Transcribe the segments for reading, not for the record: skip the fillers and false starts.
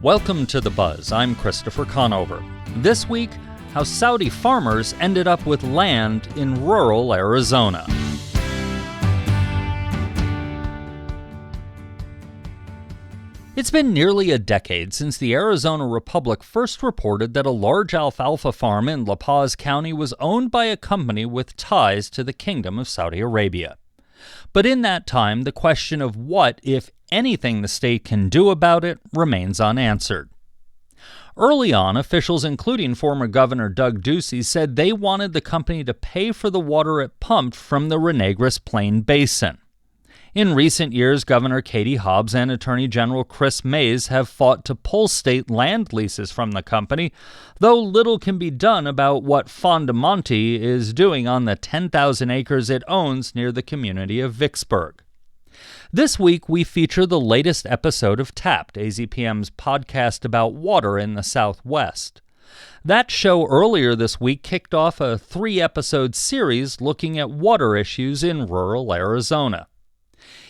Welcome to The Buzz. I'm Christopher Conover. This week, how Saudi farmers ended up with land in rural Arizona. It's been nearly a decade since the Arizona Republic first reported that a large alfalfa farm in Paz County was owned by a company with ties to the Kingdom of Saudi Arabia. But in that time, the question of what, if anything, the state can do about it remains unanswered. Early on, officials including former Governor Doug Ducey said they wanted the company to pay for the water it pumped from the Renegris Plain Basin. In recent years, Governor Katie Hobbs and Attorney General Chris Mays have fought to pull state land leases from the company, though little can be done about what Fondomonte is doing on the 10,000 acres it owns near the community of Vicksburg. This week, we feature the latest episode of Tapped, AZPM's podcast about water in the Southwest. That show earlier this week kicked off a 3-episode series looking at water issues in rural Arizona.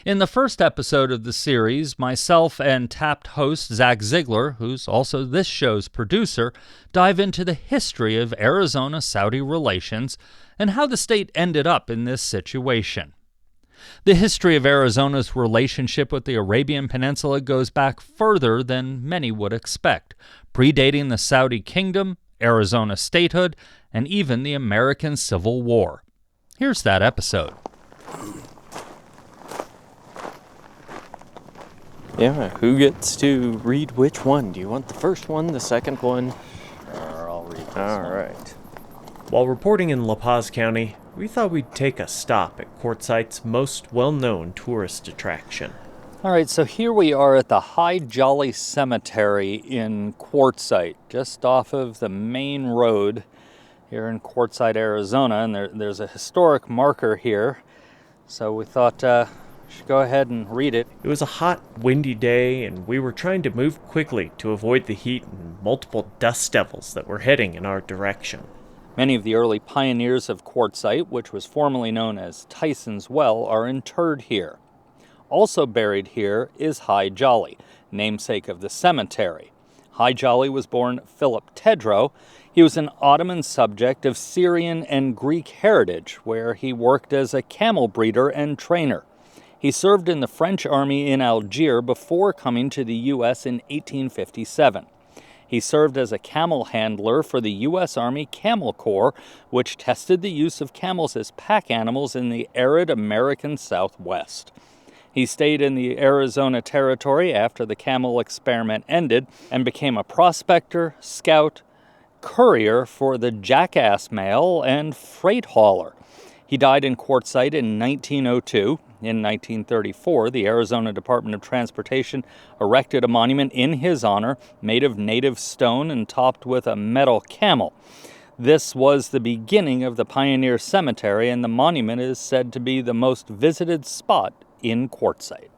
In the first episode of the series, myself and Tapped host Zach Ziegler, who's also this show's producer, dive into the history of Arizona-Saudi relations and how the state ended up in this situation. The history of Arizona's relationship with the Arabian Peninsula goes back further than many would expect, predating the Saudi Kingdom, Arizona statehood, and even the American Civil War. Here's that episode. Yeah, who gets to read which one? Do you want the first one, the second one? I'll read this All one. right. While reporting in Paz County, we thought we'd take a stop at Quartzsite's most well-known tourist attraction. All right, so here we are at the High Jolly Cemetery in Quartzsite, just off of the main road here in Quartzsite, Arizona, and there's a historic marker here, so we thought we should go ahead and read it. It was a hot, windy day, and we were trying to move quickly to avoid the heat and multiple dust devils that were heading in our direction. Many of the early pioneers of Quartzsite, which was formerly known as Tyson's Well, are interred here. Also buried here is High Jolly, namesake of the cemetery. High Jolly was born Philip Tedrow. He was an Ottoman subject of Syrian and Greek heritage, where he worked as a camel breeder and trainer. He served in the French army in Algiers before coming to the U.S. in 1857. He served as a camel handler for the U.S. Army Camel Corps, which tested the use of camels as pack animals in the arid American Southwest. He stayed in the Arizona Territory after the camel experiment ended and became a prospector, scout, courier for the Jackass Mail, and freight hauler. He died in Quartzsite in 1902. In 1934, the Arizona Department of Transportation erected a monument in his honor, made of native stone and topped with a metal camel. This was the beginning of the Pioneer Cemetery, and the monument is said to be the most visited spot in Quartzsite.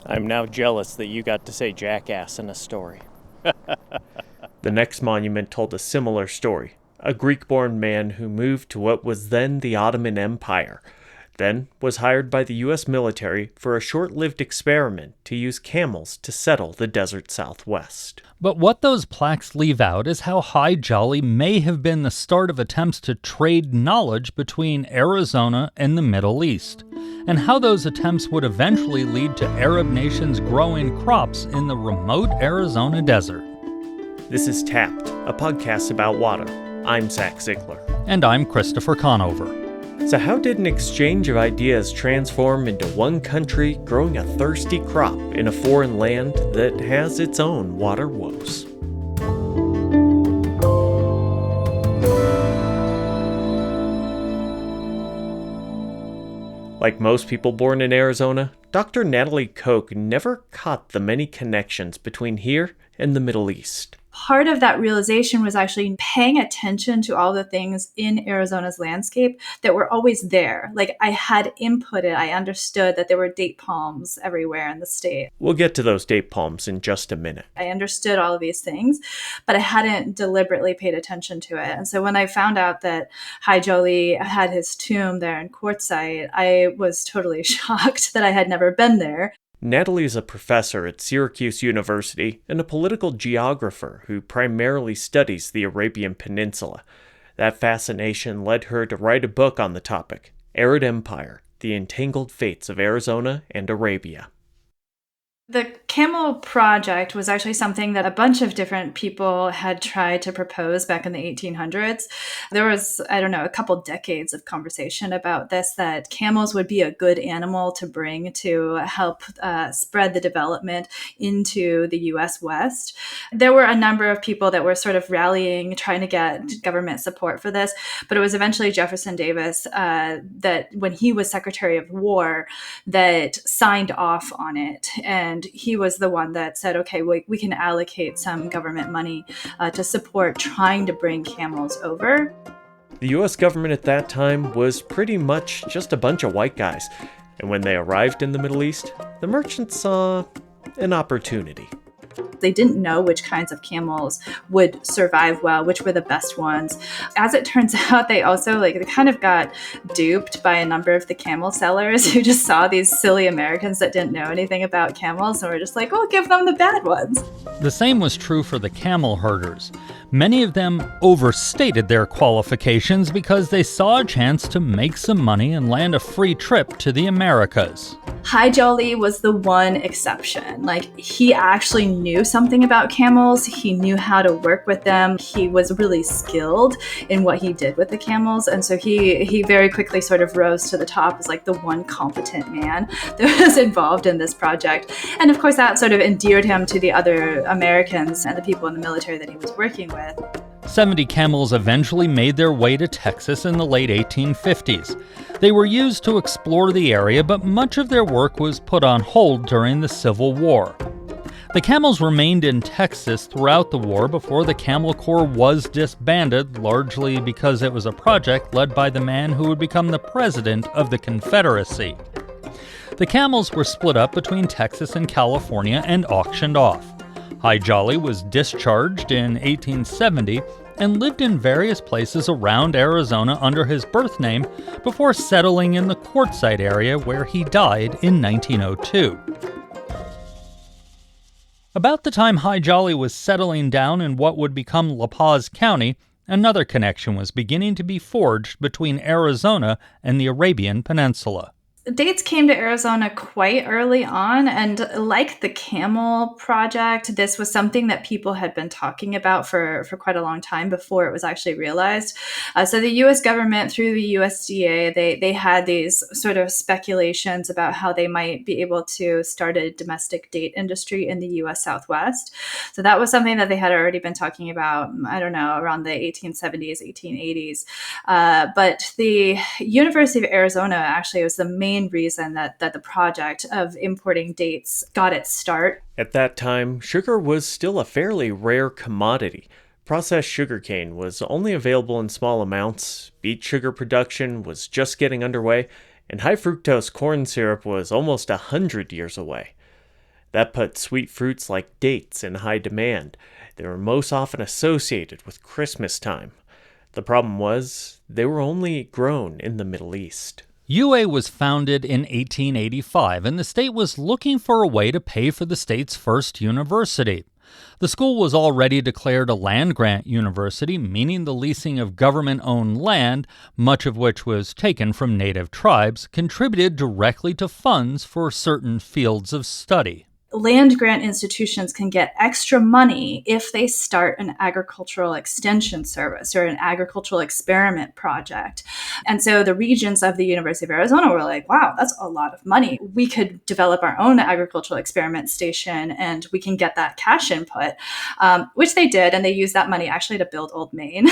I'm now jealous that you got to say jackass in a story. The next monument told a similar story. A Greek-born man who moved to what was then the Ottoman Empire, then was hired by the U.S. military for a short-lived experiment to use camels to settle the desert Southwest. But what those plaques leave out is how High Jolly may have been the start of attempts to trade knowledge between Arizona and the Middle East, and how those attempts would eventually lead to Arab nations growing crops in the remote Arizona desert. This is Tapped, a podcast about water. I'm Zach Ziegler. And I'm Christopher Conover. So how did an exchange of ideas transform into one country growing a thirsty crop in a foreign land that has its own water woes? Like most people born in Arizona, Dr. Natalie Koch never caught the many connections between here and the Middle East. Part of that realization was actually paying attention to all the things in Arizona's landscape that were always there. Like I had inputted, I understood that there were date palms everywhere in the state. We'll get to those date palms in just a minute. I understood all of these things, but I hadn't deliberately paid attention to it. And so when I found out that High Jolly had his tomb there in Quartzsite, I was totally shocked that I had never been there. Natalie is a professor at Syracuse University and a political geographer who primarily studies the Arabian Peninsula. That fascination led her to write a book on the topic, Arid Empire: The Entangled Fates of Arizona and Arabia. The camel project was actually something that a bunch of different people had tried to propose back in the 1800s. There was, a couple decades of conversation about this, that camels would be a good animal to bring to help spread the development into the U.S. West. There were a number of people that were sort of rallying, trying to get government support for this, but it was eventually Jefferson Davis that, when he was Secretary of War, that signed off on it. And he was the one that said, okay, we can allocate some government money to support trying to bring camels over. The U.S. government at that time was pretty much just a bunch of white guys. And when they arrived in the Middle East, the merchants saw an opportunity. They didn't know which kinds of camels would survive well, which were the best ones. As it turns out, they also they kind of got duped by a number of the camel sellers who just saw these silly Americans that didn't know anything about camels and were just like, we'll give them the bad ones. The same was true for the camel herders. Many of them overstated their qualifications because they saw a chance to make some money and land a free trip to the Americas. Hi Jolly was the one exception. He actually knew something about camels. He knew how to work with them. He was really skilled in what he did with the camels. And so he very quickly sort of rose to the top as the one competent man that was involved in this project. And of course, that sort of endeared him to the other Americans and the people in the military that he was working with. 70 camels eventually made their way to Texas in the late 1850s. They were used to explore the area, but much of their work was put on hold during the Civil War. The camels remained in Texas throughout the war before the Camel Corps was disbanded, largely because it was a project led by the man who would become the president of the Confederacy. The camels were split up between Texas and California and auctioned off. Hi Jolly was discharged in 1870 and lived in various places around Arizona under his birth name before settling in the Quartzsite area where he died in 1902. About the time Hi Jolly was settling down in what would become Paz County, another connection was beginning to be forged between Arizona and the Arabian Peninsula. Dates came to Arizona quite early on, and like the camel project, this was something that people had been talking about for quite a long time before it was actually realized. So the U.S. government, through the USDA, they had these sort of speculations about how they might be able to start a domestic date industry in the U.S. Southwest. So that was something that they had already been talking about, around the 1870s, 1880s. But the University of Arizona actually was the main reason that the project of importing dates got its start. At that time, sugar was still a fairly rare commodity. Processed sugarcane was only available in small amounts, beet sugar production was just getting underway, and high fructose corn syrup was almost 100 years away. That put sweet fruits like dates in high demand. They were most often associated with Christmas time. The problem was, they were only grown in the Middle East. UA was founded in 1885, and the state was looking for a way to pay for the state's first university. The school was already declared a land-grant university, meaning the leasing of government-owned land, much of which was taken from native tribes, contributed directly to funds for certain fields of study. Land-grant institutions can get extra money if they start an agricultural extension service or an agricultural experiment project. And so the regents of the University of Arizona were like, wow, that's a lot of money. We could develop our own agricultural experiment station and we can get that cash input, which they did. And they used that money actually to build Old Main.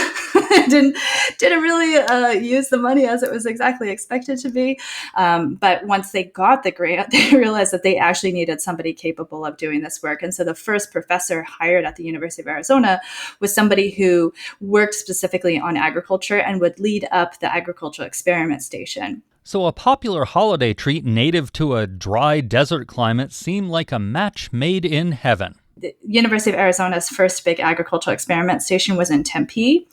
didn't really use the money as it was exactly expected to be. But once they got the grant, they realized that they actually needed somebody capable of doing this work. And so the first professor hired at the University of Arizona was somebody who worked specifically on agriculture and would lead up the agricultural experiment station. So a popular holiday treat native to a dry desert climate seemed like a match made in heaven. The University of Arizona's first big agricultural experiment station was in Tempe,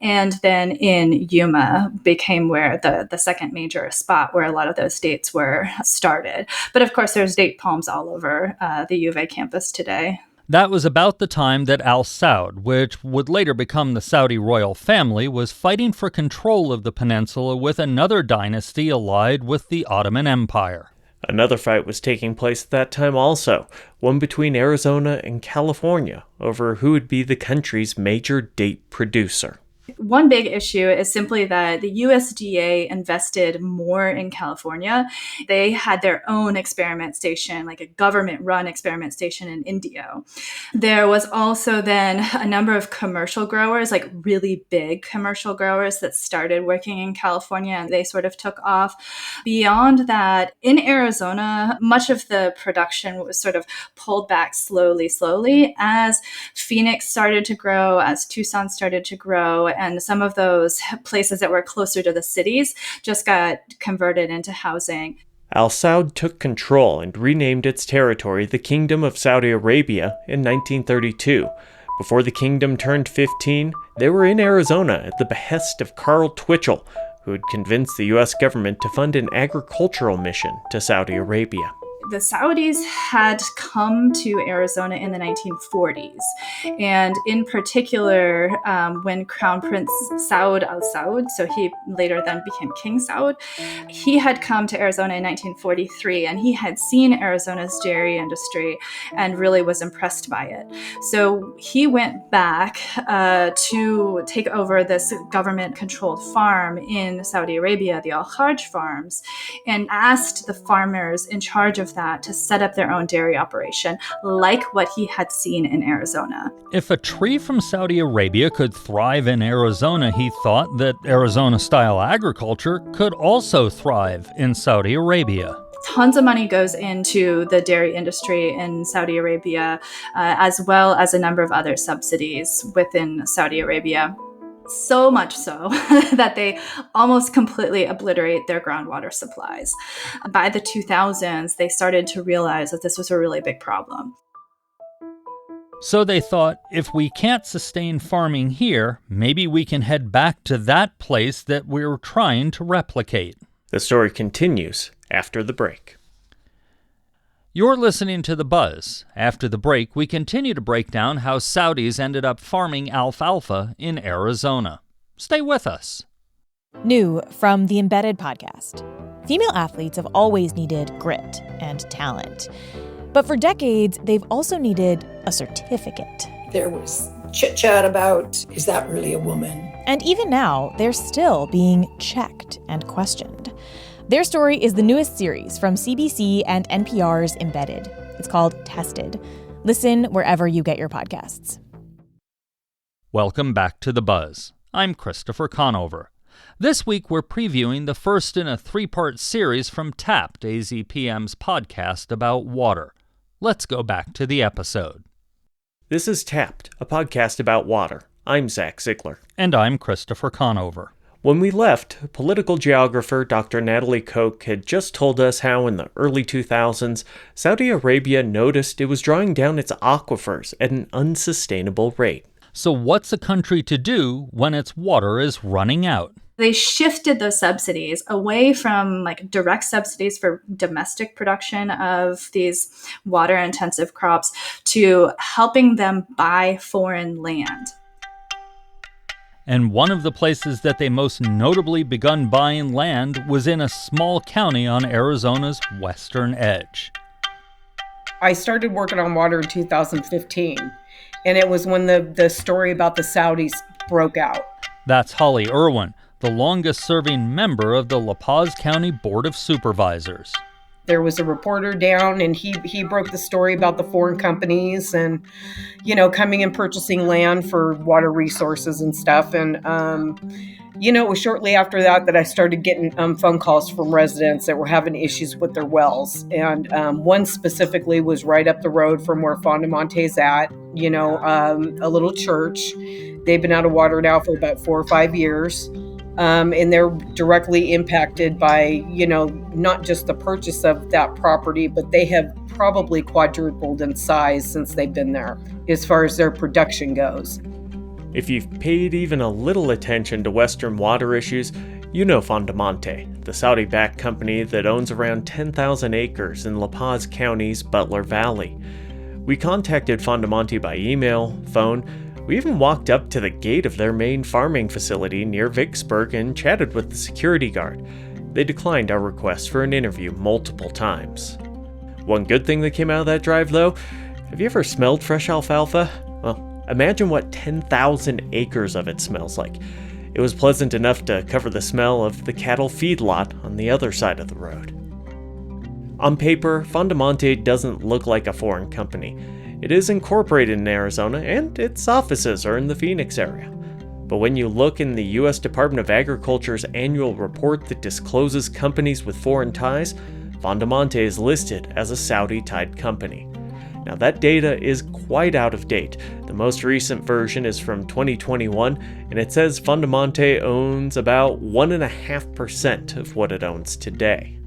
and then in Yuma became where the second major spot where a lot of those dates were started. But of course, there's date palms all over the U of A campus today. That was about the time that Al Saud, which would later become the Saudi royal family, was fighting for control of the peninsula with another dynasty allied with the Ottoman Empire. Another fight was taking place at that time also, one between Arizona and California, over who would be the country's major date producer. One big issue is simply that the USDA invested more in California. They had their own experiment station, like a government-run experiment station in Indio. There was also then a number of commercial growers, like really big commercial growers that started working in California, and they sort of took off. Beyond that, in Arizona, much of the production was sort of pulled back slowly as Phoenix started to grow, as Tucson started to grow, and some of those places that were closer to the cities just got converted into housing. Al Saud took control and renamed its territory the Kingdom of Saudi Arabia in 1932. Before the kingdom turned 15, they were in Arizona at the behest of Carl Twitchell, who had convinced the U.S. government to fund an agricultural mission to Saudi Arabia. The Saudis had come to Arizona in the 1940s. And in particular, when Crown Prince Saud al Saud, so he later then became King Saud, he had come to Arizona in 1943, and he had seen Arizona's dairy industry and really was impressed by it. So he went back to take over this government-controlled farm in Saudi Arabia, the Al-Hajj farms, and asked the farmers in charge of that to set up their own dairy operation, like what he had seen in Arizona. If a tree from Saudi Arabia could thrive in Arizona, he thought that Arizona-style agriculture could also thrive in Saudi Arabia. Tons of money goes into the dairy industry in Saudi Arabia, as well as a number of other subsidies within Saudi Arabia. So much so that they almost completely obliterate their groundwater supplies. By the 2000s, they started to realize that this was a really big problem. So they thought, if we can't sustain farming here, maybe we can head back to that place that we're trying to replicate. The story continues after the break. You're listening to The Buzz. After the break, we continue to break down how Saudis ended up farming alfalfa in Arizona. Stay with us. New from the Embedded podcast. Female athletes have always needed grit and talent. But for decades, they've also needed a certificate. There was chit-chat about, is that really a woman? And even now, they're still being checked and questioned. Their story is the newest series from CBC and NPR's Embedded. It's called Tested. Listen wherever you get your podcasts. Welcome back to The Buzz. I'm Christopher Conover. This week we're previewing the first in a three-part series from Tapped, AZPM's podcast about water. Let's go back to the episode. This is Tapped, a podcast about water. I'm Zach Ziegler. And I'm Christopher Conover. When we left, political geographer Dr. Natalie Koch had just told us how in the early 2000s, Saudi Arabia noticed it was drawing down its aquifers at an unsustainable rate. So what's a country to do when its water is running out? They shifted those subsidies away from direct subsidies for domestic production of these water-intensive crops to helping them buy foreign land. And one of the places that they most notably begun buying land was in a small county on Arizona's western edge. I started working on water in 2015, and it was when the story about the Saudis broke out. That's Holly Irwin, the longest-serving member of the La Paz County Board of Supervisors. There was a reporter down, and he broke the story about the foreign companies and, coming and purchasing land for water resources and stuff. And, it was shortly after that I started getting phone calls from residents that were having issues with their wells. And one specifically was right up the road from where Fondomonte is at, a little church. They've been out of water now for about 4 or 5 years. And they're directly impacted by, not just the purchase of that property, but they have probably quadrupled in size since they've been there as far as their production goes. If you've paid even a little attention to Western water issues, you know Fondomonte, the Saudi-backed company that owns around 10,000 acres in La Paz County's Butler Valley. We contacted Fondomonte by email, phone. We even walked up to the gate of their main farming facility near Vicksburg and chatted with the security guard. They declined our request for an interview multiple times. One good thing that came out of that drive, though, have you ever smelled fresh alfalfa? Well, imagine what 10,000 acres of it smells like. It was pleasant enough to cover the smell of the cattle feedlot on the other side of the road. On paper, Fondomonte doesn't look like a foreign company. It is incorporated in Arizona, and its offices are in the Phoenix area. But when you look in the U.S. Department of Agriculture's annual report that discloses companies with foreign ties, Fondomonte is listed as a Saudi-tied company. Now that data is quite out of date. The most recent version is from 2021, and it says Fondomonte owns about 1.5% of what it owns today.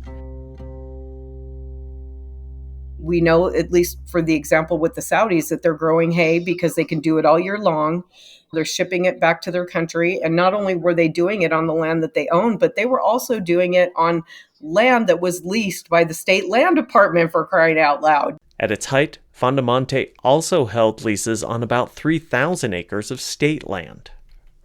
We know, at least for the example with the Saudis, that they're growing hay because they can do it all year long. They're shipping it back to their country. And not only were they doing it on the land that they own, but they were also doing it on land that was leased by the state land department, for crying out loud. At its height, Fondomonte also held leases on about 3,000 acres of state land.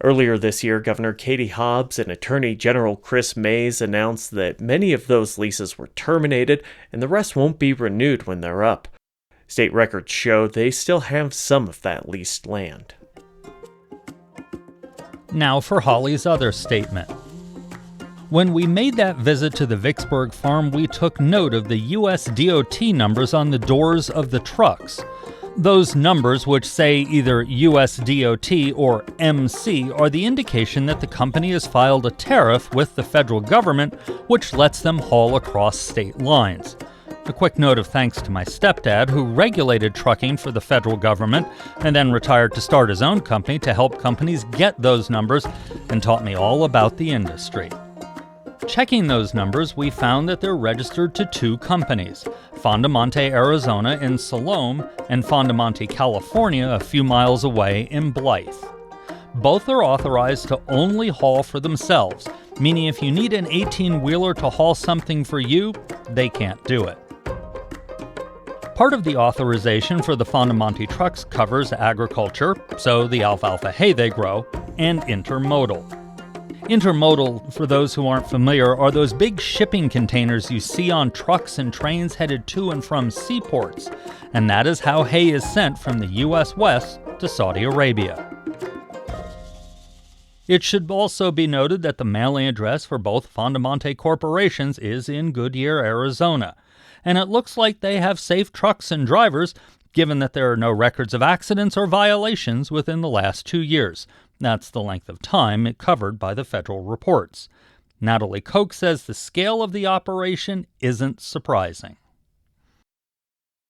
Earlier this year, Governor Katie Hobbs and Attorney General Chris Mays announced that many of those leases were terminated and the rest won't be renewed when they're up. State records show they still have some of that leased land. Now for Holly's other statement. When we made that visit to the Vicksburg farm, we took note of the US DOT numbers on the doors of the trucks. Those numbers, which say either US DOT or MC, are the indication that the company has filed a tariff with the federal government, which lets them haul across state lines. A quick note of thanks to my stepdad, who regulated trucking for the federal government and then retired to start his own company to help companies get those numbers and taught me all about the industry. Checking those numbers, we found that they're registered to two companies, Fondomonte, Arizona in Salome, and Fondomonte, California, a few miles away in Blythe. Both are authorized to only haul for themselves, meaning if you need an 18-wheeler to haul something for you, they can't do it. Part of the authorization for the Fondomonte trucks covers agriculture, so the alfalfa hay they grow, and intermodal. Intermodal, for those who aren't familiar, are those big shipping containers you see on trucks and trains headed to and from seaports, and that is how hay is sent from the U.S. West to Saudi Arabia. It should also be noted that the mailing address for both Fondomonte corporations is in Goodyear, Arizona, and it looks like they have safe trucks and drivers, given that there are no records of accidents or violations within the last 2 years. That's the length of time it covered by the federal reports. Natalie Koch says the scale of the operation isn't surprising.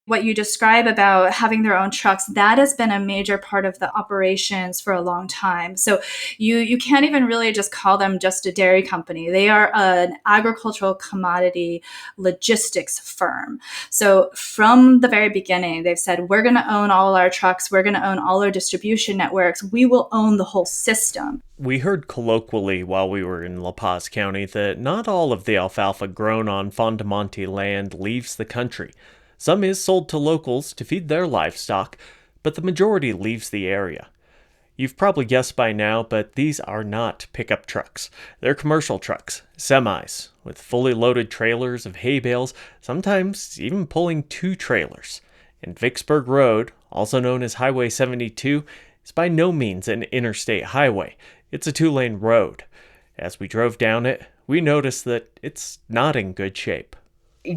What you describe about having their own trucks, that has been a major part of the operations for a long time. So you can't even really just call them just a dairy company. They are an agricultural commodity logistics firm. So from the very beginning, they've said, we're going to own all our trucks. We're going to own all our distribution networks. We will own the whole system. We heard colloquially while we were in La Paz County that not all of the alfalfa grown on Fondomonte land leaves the country. Some is sold to locals to feed their livestock, but the majority leaves the area. You've probably guessed by now, but these are not pickup trucks. They're commercial trucks, semis, with fully loaded trailers of hay bales, sometimes even pulling 2 trailers. And Vicksburg Road, also known as Highway 72, is by no means an interstate highway. It's a 2-lane road. As we drove down it, we noticed that it's not in good shape.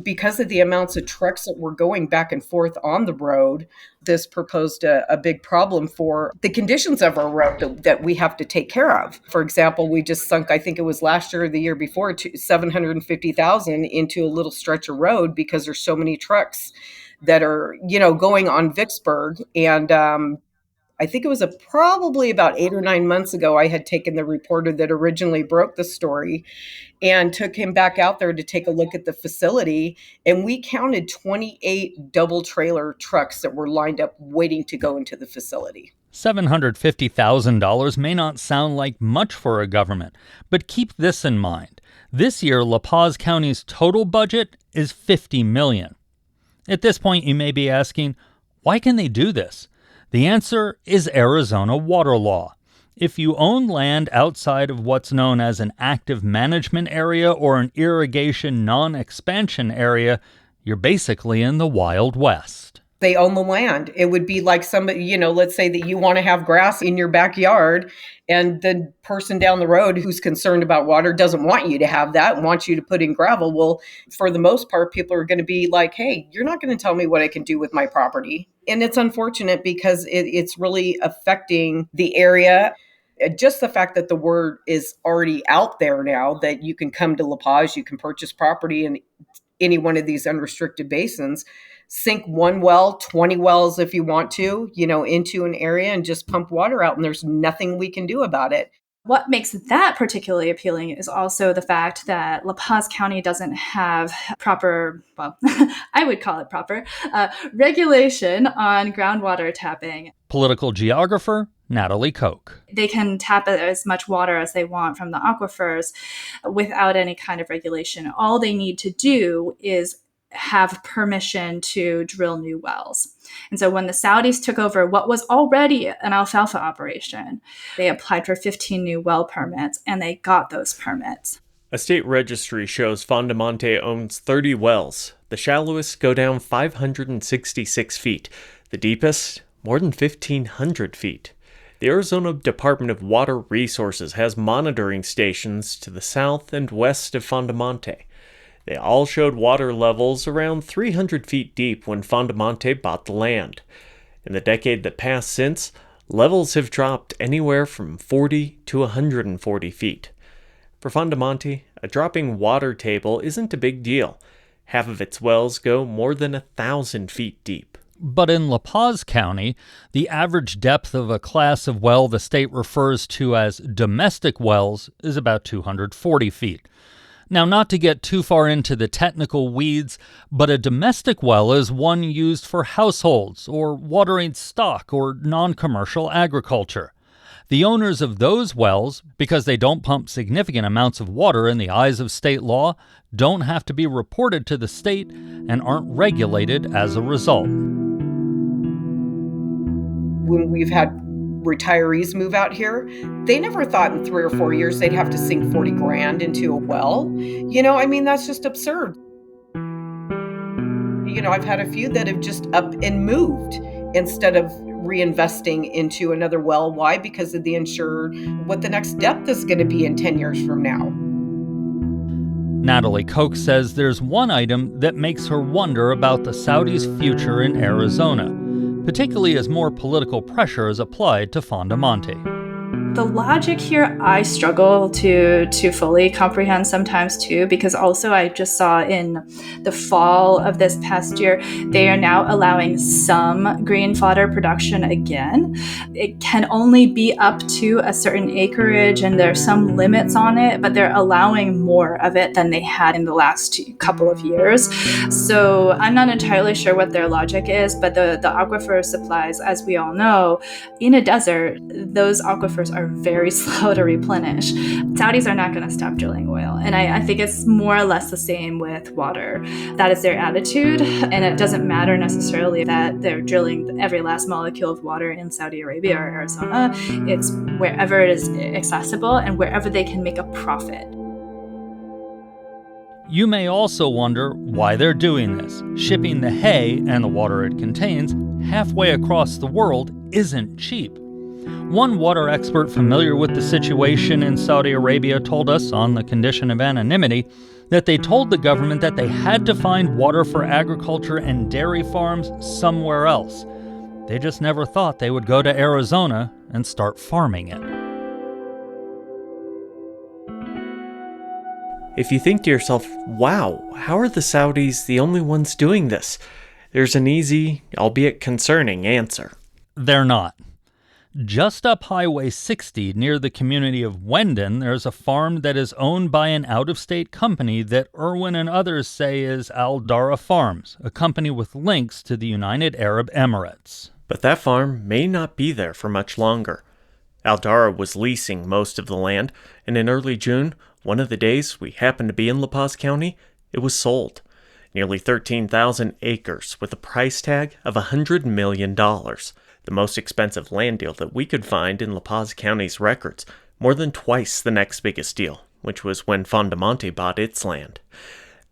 Because of the amounts of trucks that were going back and forth on the road, this proposed a big problem for the conditions of our road that we have to take care of. For example, we just sunk, I think it was last year or the year before, $750,000 into a little stretch of road because there's so many trucks that are, going on Vicksburg. And I think it was probably about 8 or 9 months ago, I had taken the reporter that originally broke the story and took him back out there to take a look at the facility. And we counted 28 double trailer trucks that were lined up waiting to go into the facility. $750,000 may not sound like much for a government, but keep this in mind. This year, La Paz County's total budget is $50 million. At this point, you may be asking, why can they do this? The answer is Arizona water law. If you own land outside of what's known as an active management area or an irrigation non-expansion area, you're basically in the Wild West. They own the land. It would be like somebody, let's say that you want to have grass in your backyard and the person down the road who's concerned about water doesn't want you to have that and wants you to put in gravel. Well, for the most part, people are going to be like, hey, you're not going to tell me what I can do with my property. And it's unfortunate because it's really affecting the area. Just the fact that the word is already out there now that you can come to La Paz, you can purchase property in any one of these unrestricted basins, sink one well, 20 wells if you want to, into an area and just pump water out. And there's nothing we can do about it. What makes that particularly appealing is also the fact that La Paz County doesn't have proper, I would call it proper, regulation on groundwater tapping. Political geographer Natalie Koch. They can tap as much water as they want from the aquifers without any kind of regulation. All they need to do is have permission to drill new wells. And so when the Saudis took over what was already an alfalfa operation, they applied for 15 new well permits and they got those permits. A state registry shows Fondomonte owns 30 wells. The shallowest go down 566 feet. The deepest, more than 1,500 feet. The Arizona Department of Water Resources has monitoring stations to the south and west of Fondomonte. They all showed water levels around 300 feet deep when Fondomonte bought the land. In the decade that passed since, levels have dropped anywhere from 40 to 140 feet. For Fondomonte, a dropping water table isn't a big deal. Half of its wells go more than 1,000 feet deep. But in La Paz County, the average depth of a class of well the state refers to as domestic wells is about 240 feet. Now, not to get too far into the technical weeds, but a domestic well is one used for households or watering stock or non-commercial agriculture. The owners of those wells, because they don't pump significant amounts of water in the eyes of state law, don't have to be reported to the state and aren't regulated as a result. When we've had retirees move out here, they never thought in 3 or 4 years they'd have to sink 40 grand into a well. That's just absurd. I've had a few that have just up and moved instead of reinvesting into another well. Why? Because of the insured, what the next depth is going to be in 10 years from now. Natalie Koch says there's one item that makes her wonder about the Saudis' future in Arizona, particularly as more political pressure is applied to Fondomonte. The logic here, I struggle to fully comprehend sometimes too, because also I just saw in the fall of this past year, they are now allowing some green fodder production again. It can only be up to a certain acreage and there's some limits on it, but they're allowing more of it than they had in the last couple of years. So I'm not entirely sure what their logic is, but the aquifer supplies, as we all know, in a desert, those aquifers are very slow to replenish. Saudis are not going to stop drilling oil. And I think it's more or less the same with water. That is their attitude. And it doesn't matter necessarily that they're drilling every last molecule of water in Saudi Arabia or Arizona. It's wherever it is accessible and wherever they can make a profit. You may also wonder why they're doing this. Shipping the hay and the water it contains halfway across the world isn't cheap. One water expert familiar with the situation in Saudi Arabia told us, on the condition of anonymity, that they told the government that they had to find water for agriculture and dairy farms somewhere else. They just never thought they would go to Arizona and start farming it. If you think to yourself, wow, how are the Saudis the only ones doing this? There's an easy, albeit concerning, answer. They're not. Just up Highway 60 near the community of Wendon, there's a farm that is owned by an out-of-state company that Irwin and others say is Al Dara Farms, a company with links to the United Arab Emirates. But that farm may not be there for much longer. Al Dara was leasing most of the land, and in early June, one of the days we happened to be in La Paz County, it was sold. Nearly 13,000 acres with a price tag of $100 million. The most expensive land deal that we could find in La Paz County's records, more than twice the next biggest deal, which was when Fondomonte bought its land.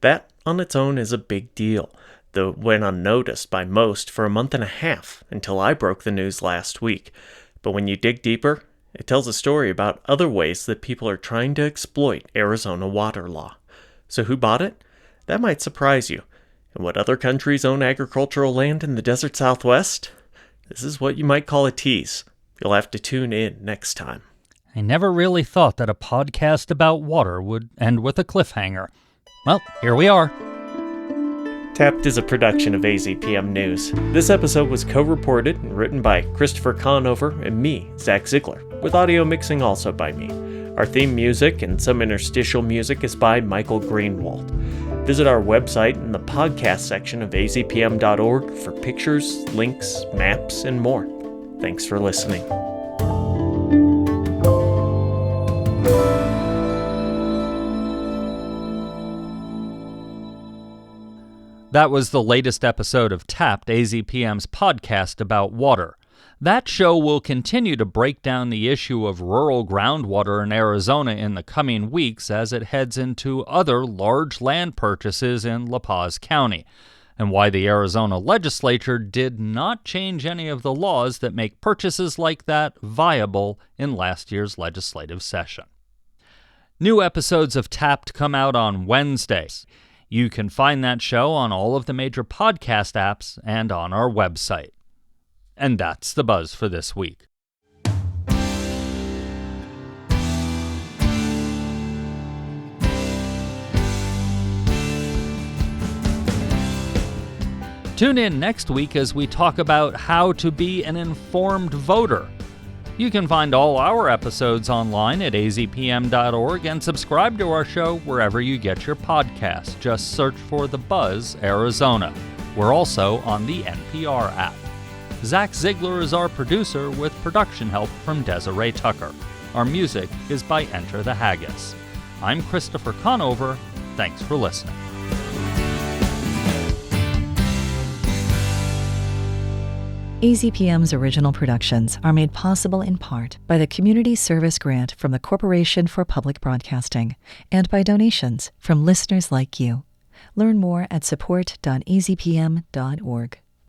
That on its own is a big deal, though it went unnoticed by most for a month and a half until I broke the news last week. But when you dig deeper, it tells a story about other ways that people are trying to exploit Arizona water law. So who bought it? That might surprise you. And what other countries own agricultural land in the desert Southwest? This is what you might call a tease. You'll have to tune in next time. I never really thought that a podcast about water would end with a cliffhanger. Well, here we are. Tapped is a production of AZPM News. This episode was co-reported and written by Christopher Conover and me, Zach Ziegler, with audio mixing also by me. Our theme music and some interstitial music is by Michael Greenwald. Visit our website in the podcast section of azpm.org for pictures, links, maps, and more. Thanks for listening. That was the latest episode of Tapped, AZPM's podcast about water. That show will continue to break down the issue of rural groundwater in Arizona in the coming weeks as it heads into other large land purchases in La Paz County, and why the Arizona legislature did not change any of the laws that make purchases like that viable in last year's legislative session. New episodes of Tapped come out on Wednesdays. You can find that show on all of the major podcast apps and on our website. And that's the buzz for this week. Tune in next week as we talk about how to be an informed voter. You can find all our episodes online at azpm.org and subscribe to our show wherever you get your podcasts. Just search for The Buzz Arizona. We're also on the NPR app. Zach Ziegler is our producer with production help from Desiree Tucker. Our music is by Enter the Haggis. I'm Christopher Conover. Thanks for listening. AZPM's original productions are made possible in part by the Community Service Grant from the Corporation for Public Broadcasting and by donations from listeners like you. Learn more at support.azpm.org.